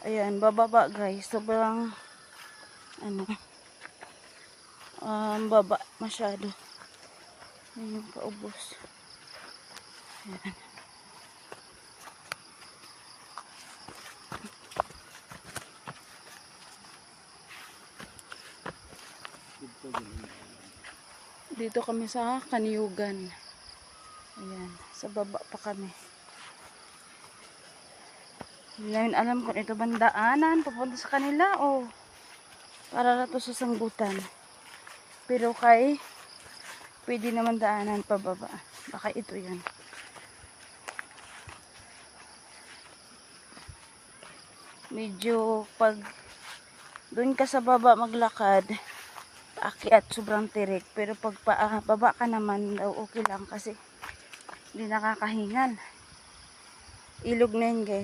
Ayan, bababa guys. Sobrang ano, baba masyado. Ayan yung paubos. Ayan. Dito kami sa Kaniugan. Ayan, sa baba pa kami. Hindi namin alam kung ito bang daanan papunta sa kanila o para na to sa sanggutan. Pero pwede naman daanan pababa. Baka ito yan. Medyo pag doon ka sa baba maglakad, paakyat sobrang tirik. Pero pag baba ka naman daw okay lang kasi hindi nakakahingal. Ilog na yun guys.